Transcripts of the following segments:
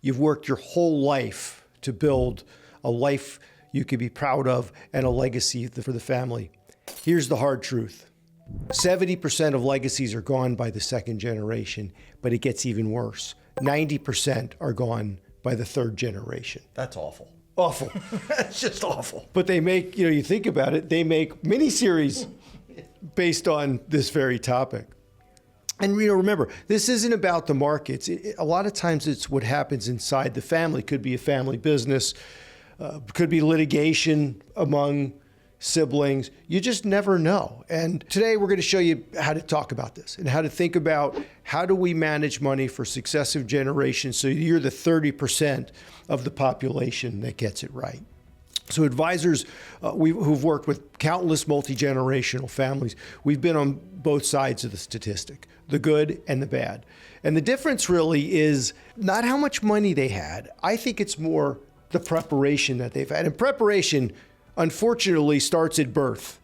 You've worked your whole life to build a life you could be proud of and a legacy for the family. Here's the hard truth. 70% of legacies are gone by the second generation, but it gets even worse. 90% are gone by the third generation. That's awful. Awful. That's just awful. But they make, you think about it, they make miniseries based on this very topic. And remember, this isn't about the markets. A lot of times it's what happens inside the family. Could be a family business, could be litigation among siblings. You just never know. And today we're going to show you how to talk about this and how to think about how do we manage money for successive generations so you're the 30% of the population that gets it right. So advisors who've worked with countless multi-generational families, we've been on both sides of the statistic, the good and the bad. And the difference really is not how much money they had. I think it's more the preparation that they've had. And preparation, unfortunately, starts at birth.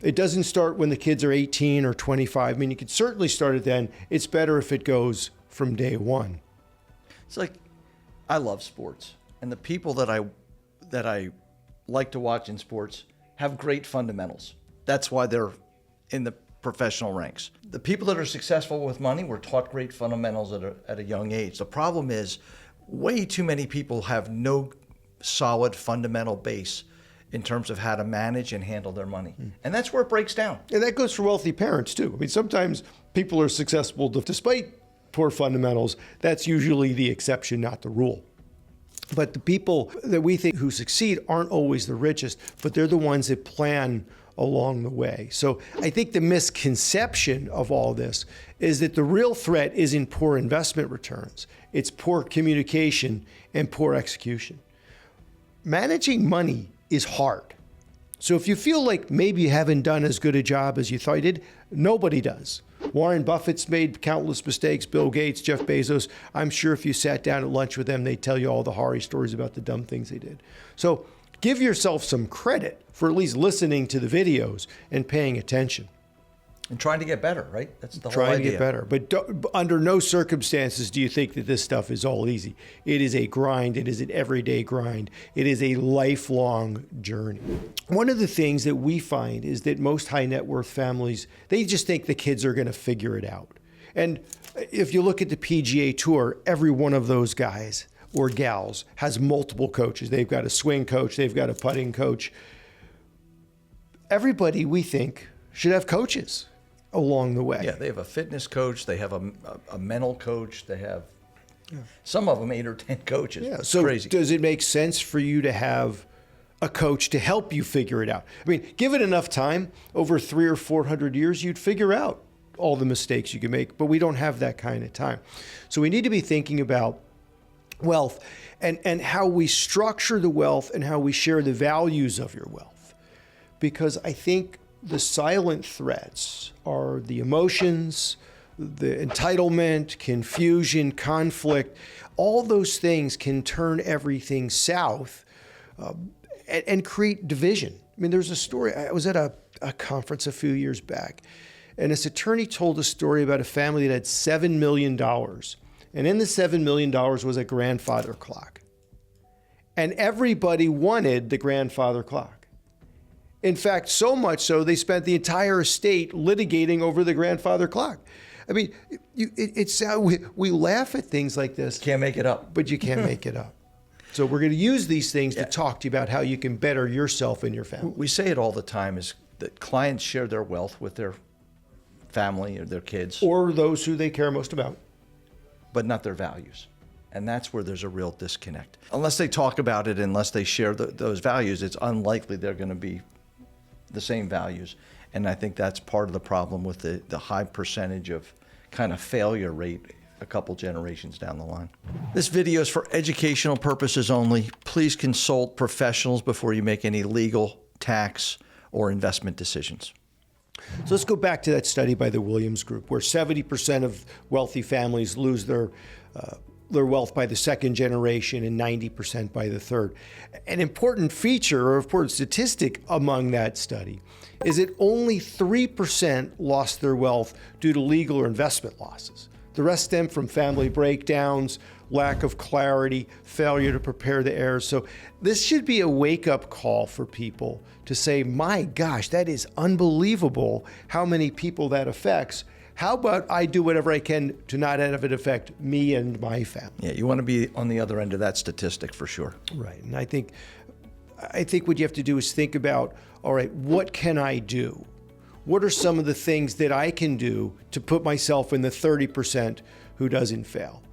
It doesn't start when the kids are 18 or 25. I mean, you could certainly start it then. It's better if it goes from day one. It's like, I love sports. And the people that I like to watch in sports have great fundamentals. That's why they're in the professional ranks. The people that are successful with money were taught great fundamentals at a young age. The problem is way too many people have no solid fundamental base in terms of how to manage and handle their money. And that's where it breaks down. And that goes for wealthy parents too. I mean, sometimes people are successful despite poor fundamentals. That's usually the exception, not the rule. But the people that we think who succeed aren't always the richest, but they're the ones that plan along the way. So I think the misconception of all this is that the real threat isn't poor investment returns. It's poor communication and poor execution. Managing money is hard. So if you feel like maybe you haven't done as good a job as you thought you did, nobody does. Warren Buffett's made countless mistakes, Bill Gates, Jeff Bezos. I'm sure if you sat down at lunch with them, they'd tell you all the horror stories about the dumb things they did. So give yourself some credit for at least listening to the videos and paying attention. And trying to get better, right? That's the whole Trying idea. to get better. But under no circumstances do you think that this stuff is all easy. It is a grind. It is an everyday grind. It is a lifelong journey. One of the things that we find is that most high net worth families, they just think the kids are going to figure it out. And if you look at the PGA Tour, every one of those guys or gals has multiple coaches. They've got a swing coach. They've got a putting coach. Everybody, we think, should have coaches along the way. Yeah, they have a fitness coach. They have a mental coach. They have some of them 8 or 10 coaches. Yeah, it's so crazy. Does it make sense for you to have a coach to help you figure it out? I mean, give it enough time, over 300 or 400 years, you'd figure out all the mistakes you can make, but we don't have that kind of time. So we need to be thinking about wealth and how we structure the wealth and how we share the values of your wealth. Because I think the silent threats are the emotions, the entitlement, confusion, conflict. All those things can turn everything south and create division. I mean, there's a story. I was at a conference a few years back, and this attorney told a story about a family that had $7 million. And in the $7 million was a grandfather clock. And everybody wanted the grandfather clock. In fact, so much so, they spent the entire estate litigating over the grandfather clock. I mean, we laugh at things like this. Can't make it up. But you can't make it up. So we're going to use these things to talk to you about how you can better yourself and your family. We say it all the time is that clients share their wealth with their family or their kids. Or those who they care most about. But not their values. And that's where there's a real disconnect. Unless they talk about it, unless they share those values, it's unlikely they're going to be the same values. And I think that's part of the problem with the high percentage of kind of failure rate a couple generations down the line. This video is for educational purposes only. Please consult professionals before you make any legal, tax, or investment decisions. So let's go back to that study by the Williams Group, where 70% of wealthy families lose their wealth by the second generation and 90% by the third. An important feature or important statistic among that study is that only 3% lost their wealth due to legal or investment losses. The rest stem from family breakdowns, lack of clarity, failure to prepare the heirs. So this should be a wake-up call for people to say, my gosh, that is unbelievable how many people that affects. How about I do whatever I can to not have it affect me and my family? Yeah, you want to be on the other end of that statistic for sure. Right. And I think what you have to do is think about, all right, what can I do? What are some of the things that I can do to put myself in the 30% who doesn't fail?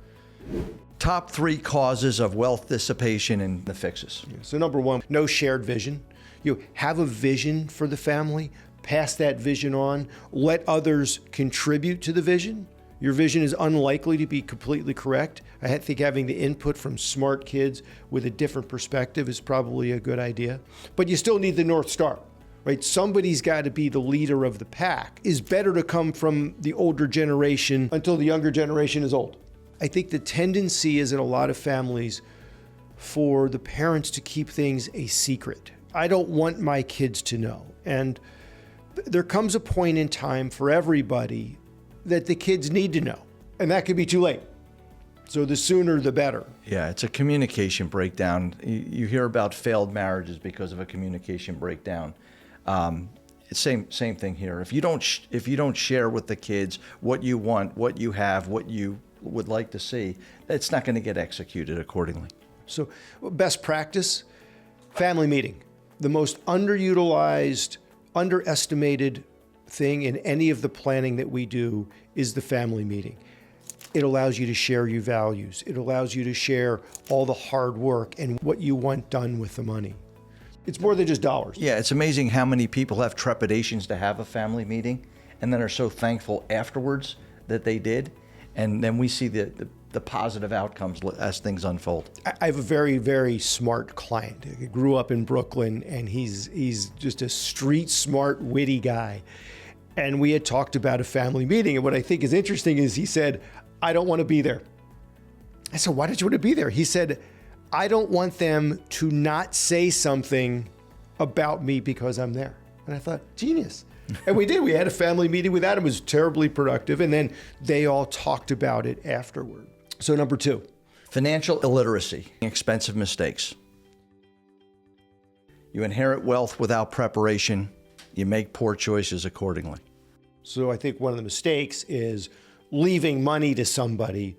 Top 3 causes of wealth dissipation and the fixes. So number 1, no shared vision. You have a vision for the family, pass that vision on, let others contribute to the vision. Your vision is unlikely to be completely correct. I think having the input from smart kids with a different perspective is probably a good idea. But you still need the North Star, right? Somebody's got to be the leader of the pack. It's better to come from the older generation until the younger generation is old. I think the tendency is in a lot of families for the parents to keep things a secret. I don't want my kids to know. And there comes a point in time for everybody that the kids need to know, and that could be too late. So the sooner the better. Yeah, it's a communication breakdown. You hear about failed marriages because of a communication breakdown. It's same thing here. If you don't share with the kids what you want, what you have, what you would like to see, it's not going to get executed accordingly. So best practice, family meeting. The most underutilized, underestimated thing in any of the planning that we do is the family meeting. It allows you to share your values. It allows you to share all the hard work and what you want done with the money. It's more than just dollars. Yeah, it's amazing how many people have trepidations to have a family meeting and then are so thankful afterwards that they did. And then we see the positive outcomes as things unfold. I have a very, very smart client. He grew up in Brooklyn, and he's just a street smart, witty guy. And we had talked about a family meeting. And what I think is interesting is he said, I don't want to be there. I said, why don't you want to be there? He said, I don't want them to not say something about me because I'm there. And I thought, genius. And we did. We had a family meeting with that. It was terribly productive. And then they all talked about it afterward. So number 2. Financial illiteracy, expensive mistakes. You inherit wealth without preparation. You make poor choices accordingly. So I think one of the mistakes is leaving money to somebody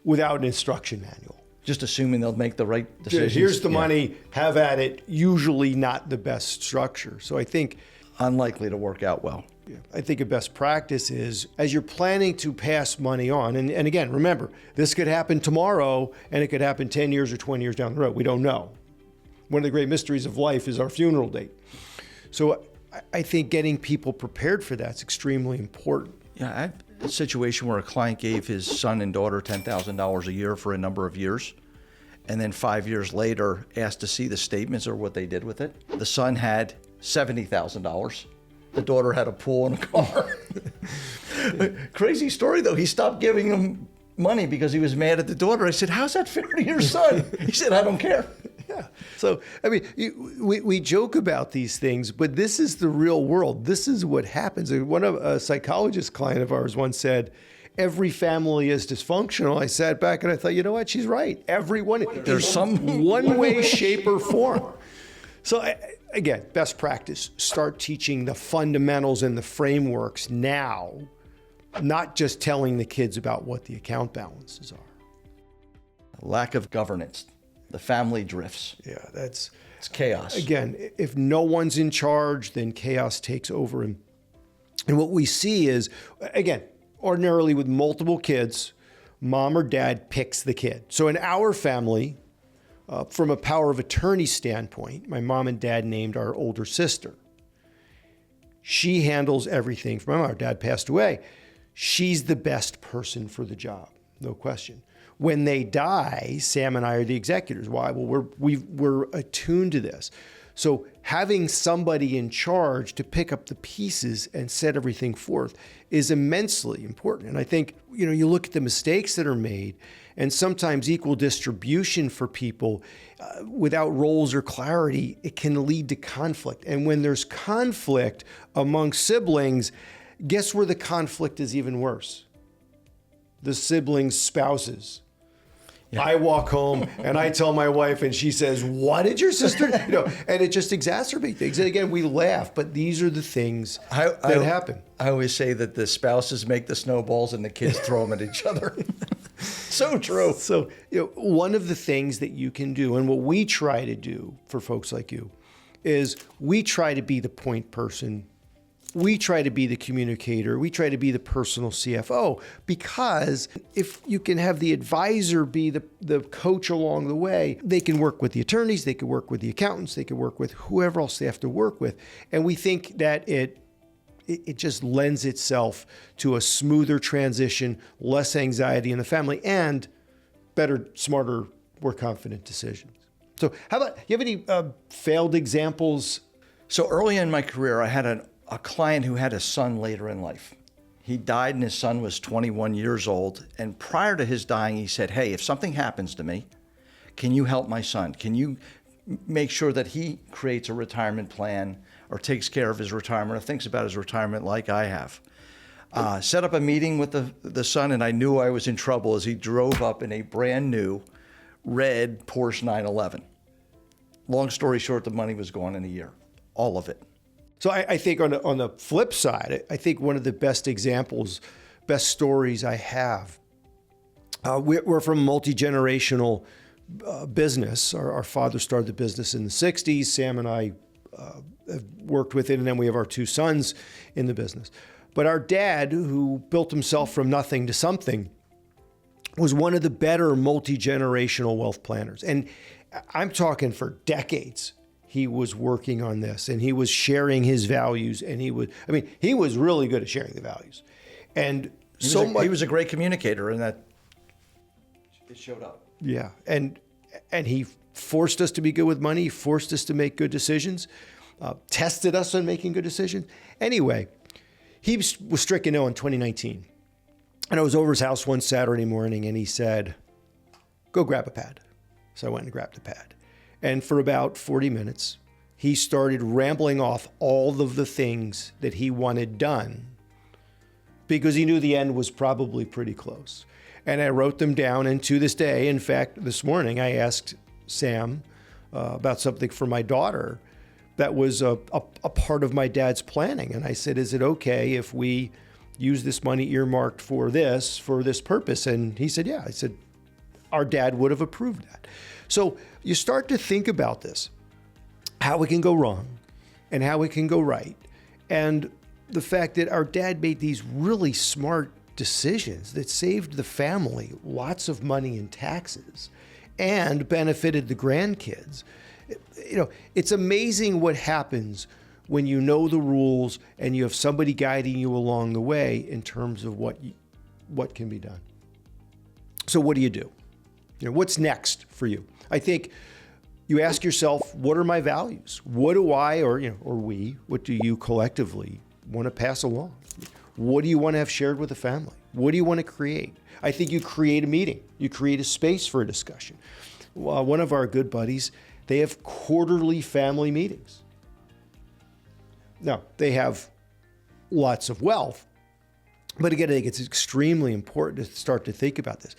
without an instruction manual. Just assuming they'll make the right decisions. Here's the money, have at it. Usually not the best structure. So I think unlikely to work out well. I think a best practice is, as you're planning to pass money on, and again, remember, this could happen tomorrow and it could happen 10 years or 20 years down the road. We don't know. One of the great mysteries of life is our funeral date. So I think getting people prepared for that's extremely important. Yeah, I had a situation where a client gave his son and daughter $10,000 a year for a number of years, and then 5 years later asked to see the statements or what they did with it. The son had $70,000. The daughter had a pool and a car. Crazy story, though. He stopped giving him money because he was mad at the daughter. I said, how's that fair to your son? He said, I don't care. Yeah. So, I mean, we joke about these things, but this is the real world. This is what happens. A psychologist client of ours once said, every family is dysfunctional. I sat back and I thought, you know what? She's right. Everyone. There's some one way, shape, or form. So, again, best practice, start teaching the fundamentals and the frameworks now, not just telling the kids about what the account balances are. Lack of governance. The family drifts. Yeah, it's chaos. Again, if no one's in charge, then chaos takes over. And what we see is, again, ordinarily with multiple kids, mom or dad picks the kid. So in our family, from a power of attorney standpoint, my mom and dad named our older sister. She handles everything for my mom. Our dad passed away. She's the best person for the job, no question. When they die, Sam and I are the executors. Why? Well, we're attuned to this. So having somebody in charge to pick up the pieces and set everything forth is immensely important. And I think, you look at the mistakes that are made, and sometimes equal distribution for people without roles or clarity, it can lead to conflict. And when there's conflict among siblings, guess where the conflict is even worse? the siblings' spouses. I walk home and I tell my wife and she says, "What did your sister?" And it just exacerbates things. And again, we laugh, but these are the things that happen. I always say that the spouses make the snowballs and the kids throw them at each other. So true. So, one of the things that you can do, and what we try to do for folks like you, is we try to be the point person. We try to be the communicator. We try to be the personal CFO, because if you can have the advisor be the coach along the way, they can work with the attorneys, they can work with the accountants, they can work with whoever else they have to work with. And we think that it just lends itself to a smoother transition, less anxiety in the family, and better, smarter, more confident decisions. So how about, you have any failed examples? So early in my career, I had a client who had a son later in life. He died and his son was 21 years old. And prior to his dying, he said, "Hey, if something happens to me, can you help my son? Can you make sure that he creates a retirement plan or takes care of his retirement or thinks about his retirement like I have?" Set up a meeting with the son, and I knew I was in trouble as he drove up in a brand new red Porsche 911. Long story short, the money was gone in a year, all of it. So I think on the flip side, I think one of the best examples, best stories I have, we're from a multi-generational business. Our father started the business in the 60s. Sam and I have worked with it, and then we have our two sons in the business. But our dad, who built himself from nothing to something, was one of the better multi-generational wealth planners. And I'm talking for decades. He was working on this, and he was sharing his values, and he was really good at sharing the values. And he was a great communicator, and that it showed up. Yeah, and he forced us to be good with money, forced us to make good decisions, tested us on making good decisions. Anyway, he was stricken ill in 2019. And I was over his house one Saturday morning, and he said, "Go grab a pad." So I went and grabbed a pad. And for about 40 minutes, he started rambling off all of the things that he wanted done, because he knew the end was probably pretty close. And I wrote them down, and to this day, in fact, this morning, I asked Sam about something for my daughter that was a part of my dad's planning. And I said, "Is it okay if we use this money earmarked for this purpose?" And he said, "Yeah." I said, "Our dad would have approved that." So you start to think about this, how it can go wrong and how it can go right. And the fact that our dad made these really smart decisions that saved the family lots of money in taxes and benefited the grandkids. It's amazing what happens when you know the rules and you have somebody guiding you along the way in terms of what can be done. So what do you do? What's next for you? I think you ask yourself, what are my values? What do I, or we, what do you collectively want to pass along? What do you want to have shared with the family? What do you want to create? I think you create a meeting. You create a space for a discussion. One of our good buddies, they have quarterly family meetings. Now, they have lots of wealth, but again, I think it's extremely important to start to think about this.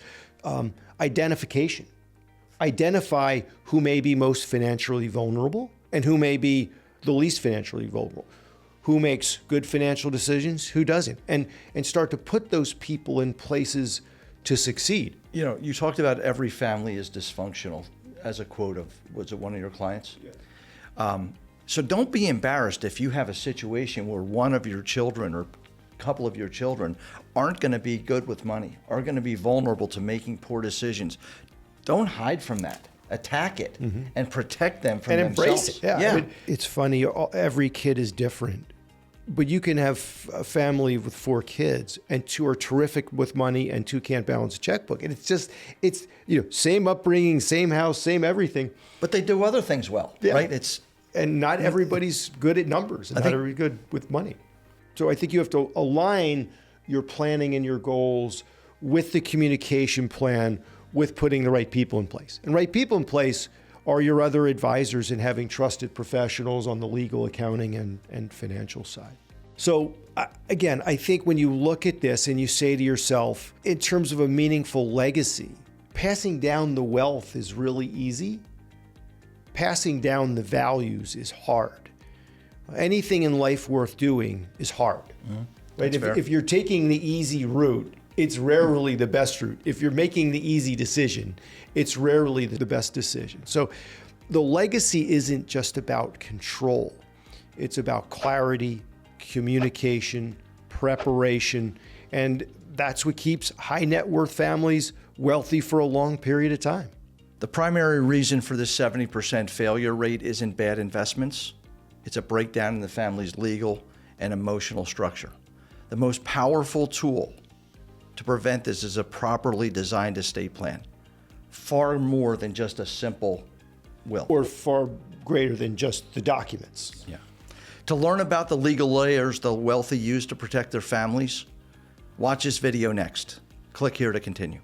Identification. Identify who may be most financially vulnerable and who may be the least financially vulnerable. Who makes good financial decisions, who doesn't, and start to put those people in places to succeed. You talked about every family is dysfunctional as a quote of, was it one of your clients? Yeah. So don't be embarrassed if you have a situation where one of your children or a couple of your children aren't going to be good with money, are going to be vulnerable to making poor decisions. Don't hide from that. Attack it and protect them from themselves. And embrace it. Yeah. It's funny. Every kid is different. But you can have a family with 4 kids and 2 are terrific with money and 2 can't balance a checkbook. And it's same upbringing, same house, same everything. But they do other things well, right? And not everybody's good at numbers and not everybody's good with money. So I think you have to align your planning and your goals with the communication plan, with putting the right people in place. And right people in place are your other advisors and having trusted professionals on the legal, accounting, and financial side. So again, I think when you look at this and you say to yourself, in terms of a meaningful legacy, passing down the wealth is really easy. Passing down the values is hard. Anything in life worth doing is hard. Right? If you're taking the easy route, it's rarely the best route. If you're making the easy decision, it's rarely the best decision. So the legacy isn't just about control. It's about clarity, communication, preparation, and that's what keeps high net worth families wealthy for a long period of time. The primary reason for this 70% failure rate isn't bad investments. It's a breakdown in the family's legal and emotional structure. The most powerful tool to prevent this is a properly designed estate plan, far more than just a simple will. Or far greater than just the documents. Yeah. To learn about the legal layers the wealthy use to protect their families, watch this video next. Click here to continue.